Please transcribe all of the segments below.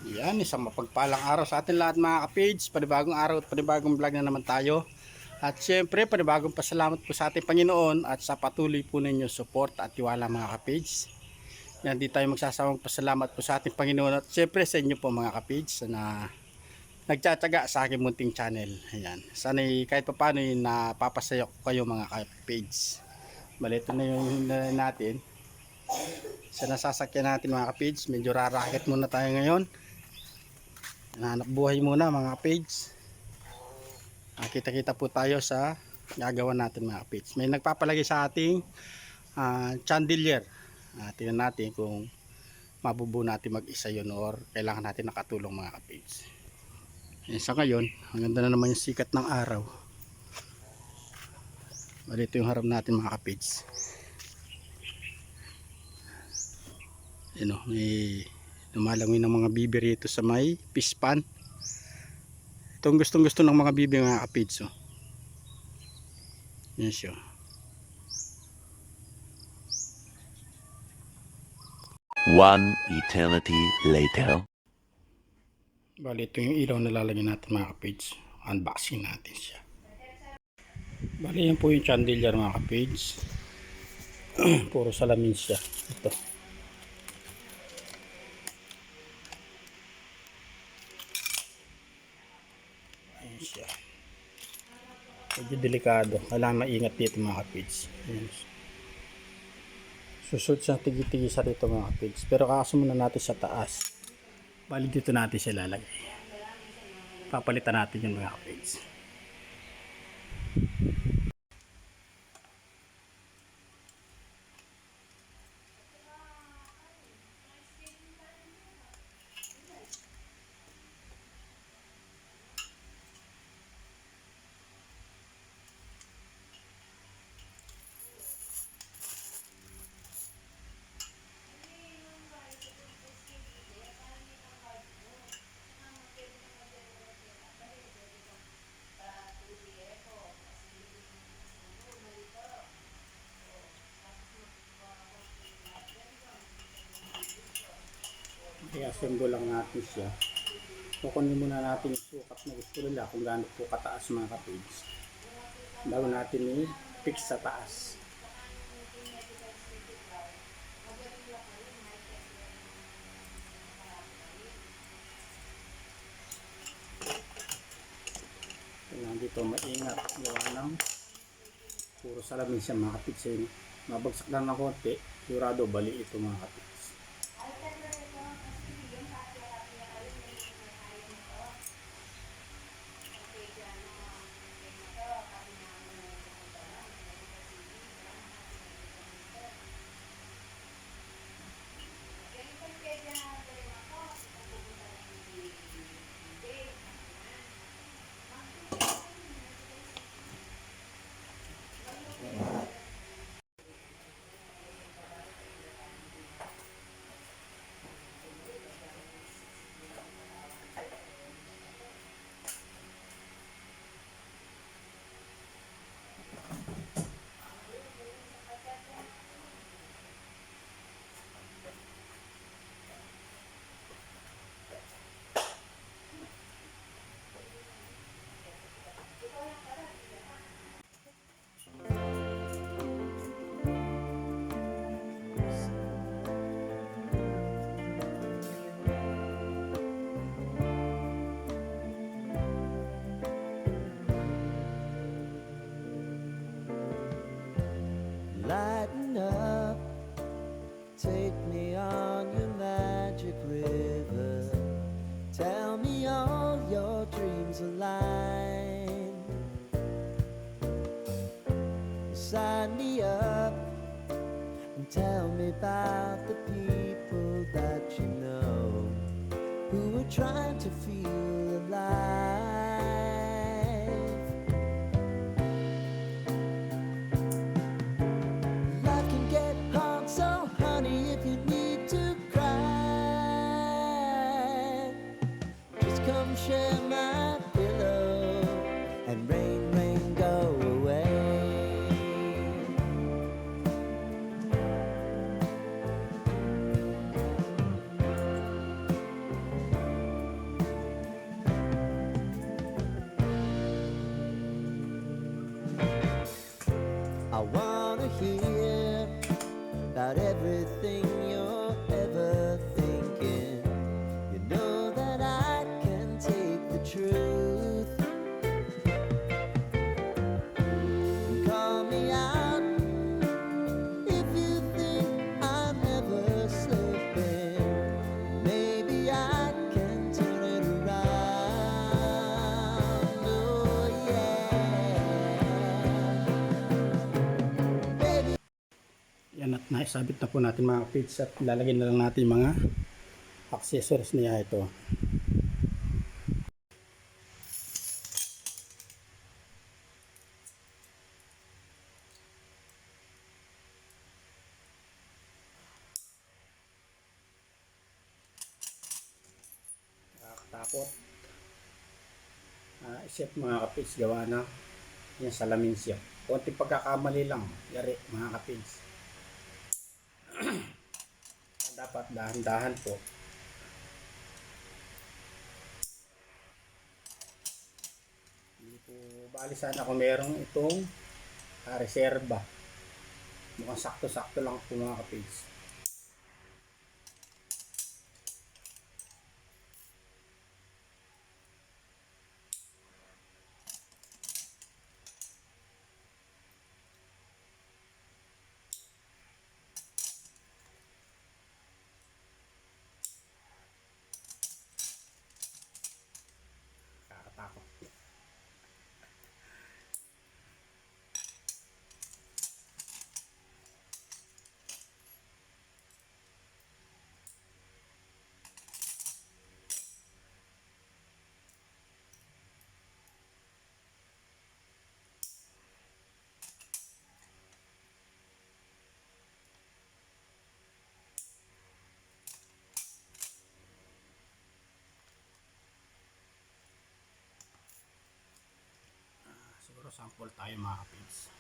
Yan, isang mapagpalang araw sa atin lahat mga ka-page. Panibagong araw at panibagong vlog na naman tayo. At syempre, panibagong pasalamat po sa ating Panginoon at sa patuloy po ninyo support at tiwala mga ka-page. Yan, di tayo magsasawang pasalamat po sa ating Panginoon at syempre sa inyo po mga ka-page na nagtsatsaga sa aking munting channel. Ayan. Sana kahit pa paano napapasaya ko kayo mga ka-page. Bali, ito na yung natin. Sa nasasakyan natin mga ka-page, medyo rarakit muna tayo ngayon. Hanap buhay muna mga page. Kita-kita po tayo sa gagawa natin mga page. May nagpapalagay sa ating chandelier. Tingnan natin kung mabubuo natin mag-isa yun or kailangan natin nakatulong mga page. Sa ngayon, ang ganda na naman yung sikat ng araw. Ito yung harap natin mga page. May lumalangoy ng mga bibi rito sa may fish pan. Itong gustong gusto ng mga bibi mga kapits. Yan siya. One eternity later. Bali ito yung ilaw na lalagyan natin mga kapits. Unboxing natin siya. Bali yan po yung chandelier mga kapits. Puro salamin siya. Ito. Siya. Medyo delikado. Kailangan maingat dito mga kapids. Susod siya tigi-tigi sa dito mga kapids. Pero kakaso muna natin sa taas. Bali dito natin siya lalagay. Papalitan natin yung mga kapids. I-assemble lang natin siya. Kukunin muna natin yung sukat na gusto nila kung gaano po kataas mga kapids. Bago natin i-fix sa taas. Kailangan dito maingat. Gawa ng puro salamin siya mga kapids. Mabagsak lang ng konti. Sigurado bali ito mga kapids. Lighten up, take me on your magic river. Tell me all your dreams align. Sign me up and tell me about the people that you know who are trying to feel alive. Come share my pillow and rain, rain, go away. Ay, sabit na po natin mga kapits at lalagyan na lang natin mga accessories niya ito. Nakakatakot. Isip mga kapits, gawa na yung salamin siya. Konting pagkakamali lang, yari mga kapits. Dapat dahan-dahan po. Hindi po bali sana kung merong itong reserba. Mukhang sakto-sakto lang po mga kapits. Nakakatakot. Siguro sample tayo mga kapits.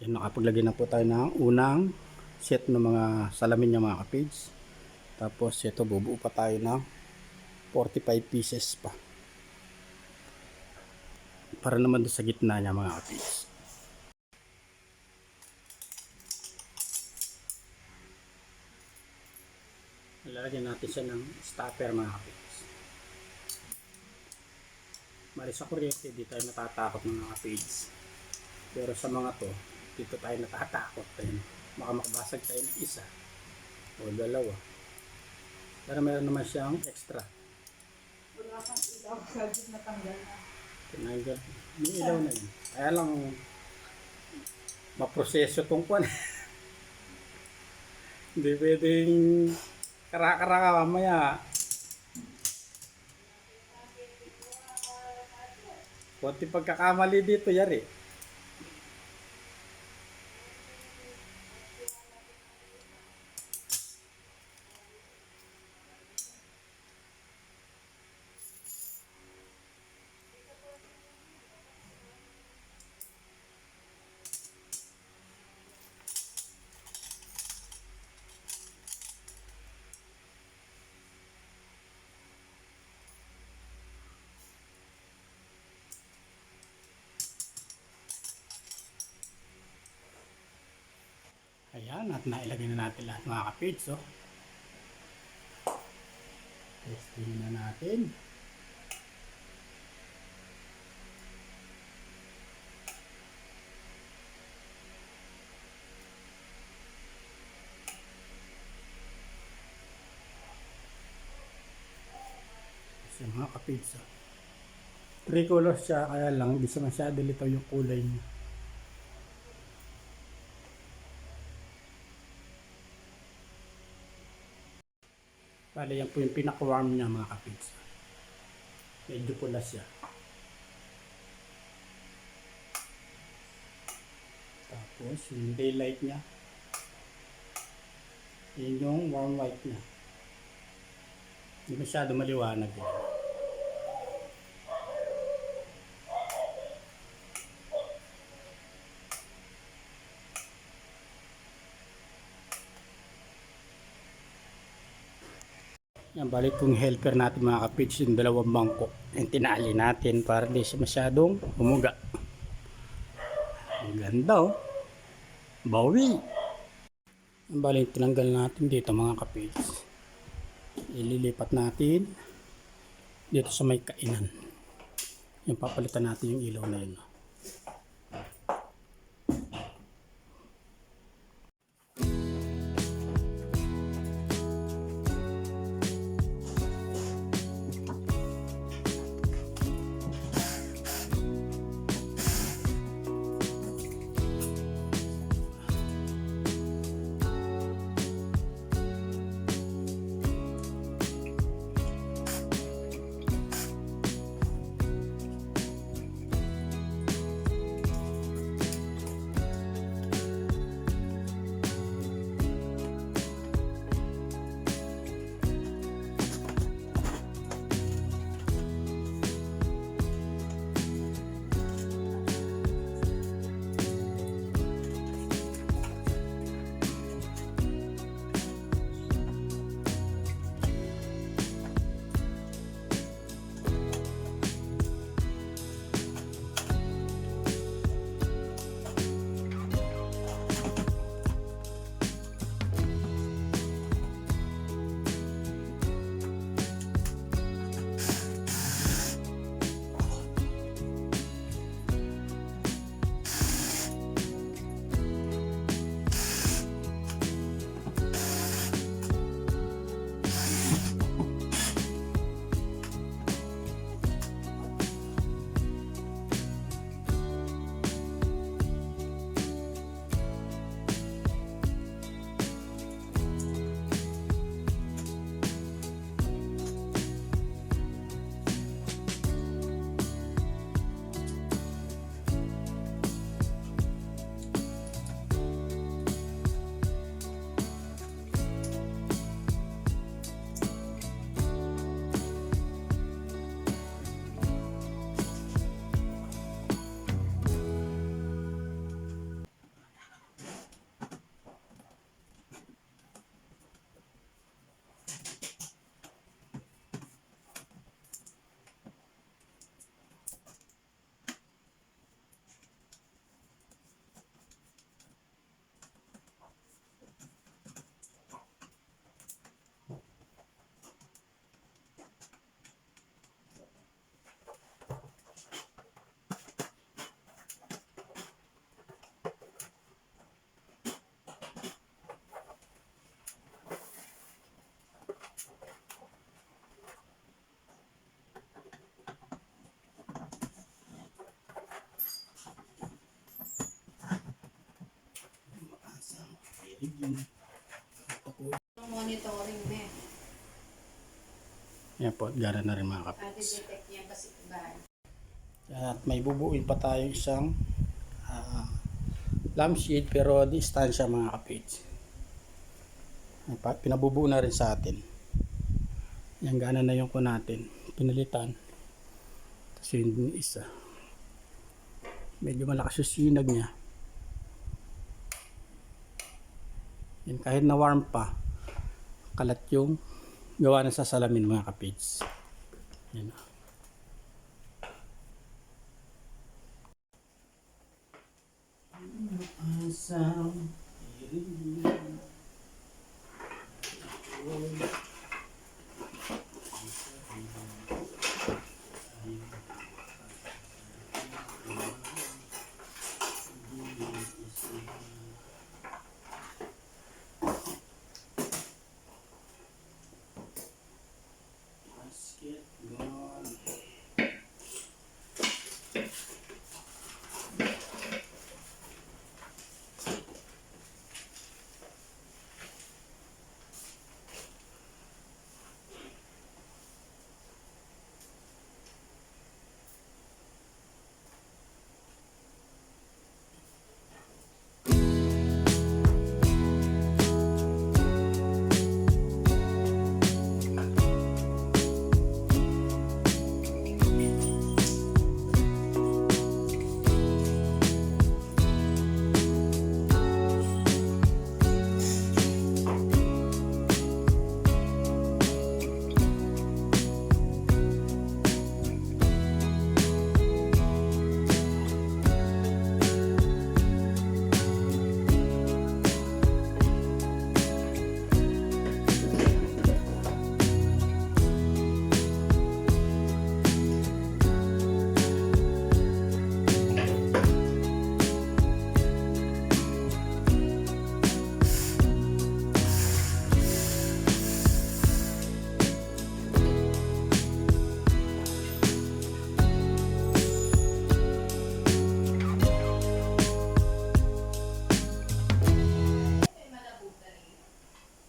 Yan, nakapaglagay na po tayo ng unang set ng mga salamin niya mga kapage. Tapos ito bubuo pa tayo ng 45 pieces pa. Para naman doon sa gitna niya mga kapage. Lalagyan natin siya ng stopper mga kapage. Mali sa kuryente, di tayo natatakot ng mga kapage. Pero sa mga to, dito tayo natatakot. Baka makabasag tayo ng isa o dalawa. Pero meron naman siyang extra. Wala kang ilaw, sagit na tanggal na. Tinanggal. May ilaw na yun. Kaya lang maproseso tong kwan. Hindi pwedeng kara-kara mamaya. Konti pagkakamali dito yari. Ayan, at nailagay na natin lahat mga kapage. So, testing na natin. Kasi mga kapage. So, 3 colors siya, kaya lang hindi siya masyado lito yung kulay niya. Bale, yan po yung pinaka-warm niya mga kapits. Medyo pula siya. Tapos, yung daylight niya. Yun yung warm white niya. Hindi masyado maliwanag yan. Yan, balik kong helper natin mga kapits, yung dalawang bangko. Yung tinali natin para di siya masyadong umuga. Ang ganda oh. Bawi. Yan, balik tinanggal natin dito mga kapits. Ililipat natin dito sa may kainan. Yung papalitan natin yung ilaw na yun. Monitoring na eh. Yan po, gana na rin mga kapids. Detect niya kasi bahay. At may bubuin pa tayo isang lampshade pero distansya mga kapids. Pinabubuo na rin sa atin. Yan, gana na yung ko natin. Pinalitan. Kasi yung isa. Medyo malakas yung sinag niya. Yan, kahit na warm pa, kalat yung gawa na sa salamin mga kapids. Yan. Asam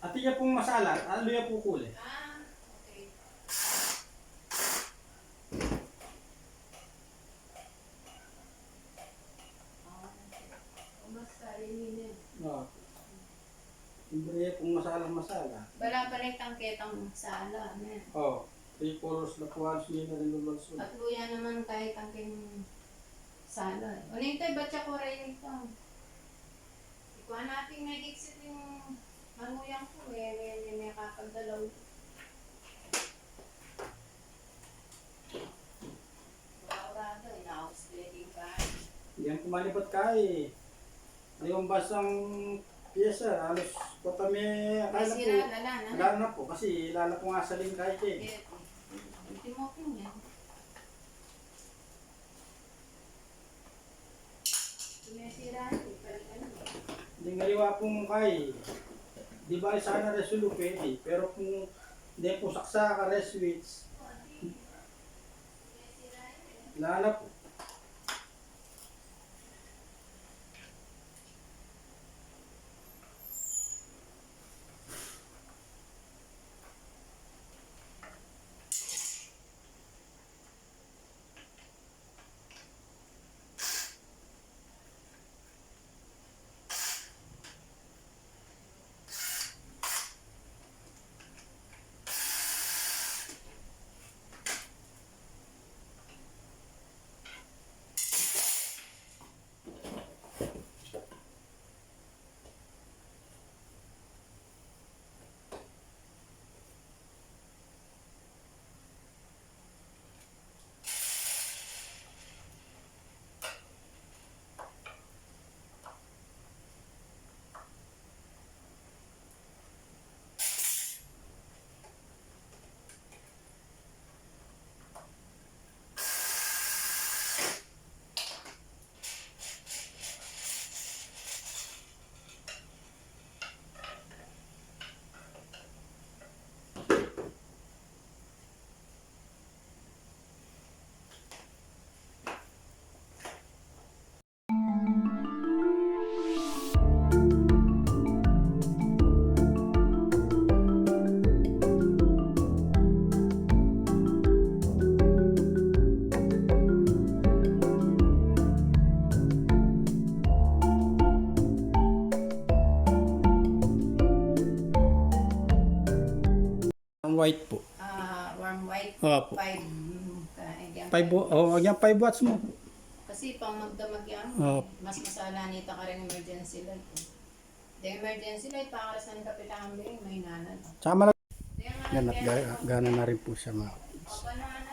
Ati niya pong masalat, ano niya po kuli? Ah, okay. Kumusta rin No. Hindi niya pong masala. Wala pa rin tangketang sala. Oh, 3 colors na po halos niya na rin lumalsun. At luya naman kahit tangking sala. O nito, ba't siya ko rin ito? Ikuha natin nag-exit yung manuyang ko eh. May kakagdalaw. Ura-urado, ina-house building ka. Yan kumalibot ka eh. Yung basang pyesa, halos kami akala po. Sira, lala na. Wala na po kasi lala po nga sa lingkay eh. Ultimokin yan. Tumesira, palitan mo. Hindi ngaliwa pong kay. Di ba sana resolu pwede, pero kung hindi po saksa ka reswitch, lala po. white po. Warm white. Opo. 5. 5 watts mo. Kasi pang magdamag yan, Opo. mas masala nito ka rin emergency light. The emergency light, para sa kapitan may nanan. Sama na. Yan Yan at gana na rin po siya mga. Opa naman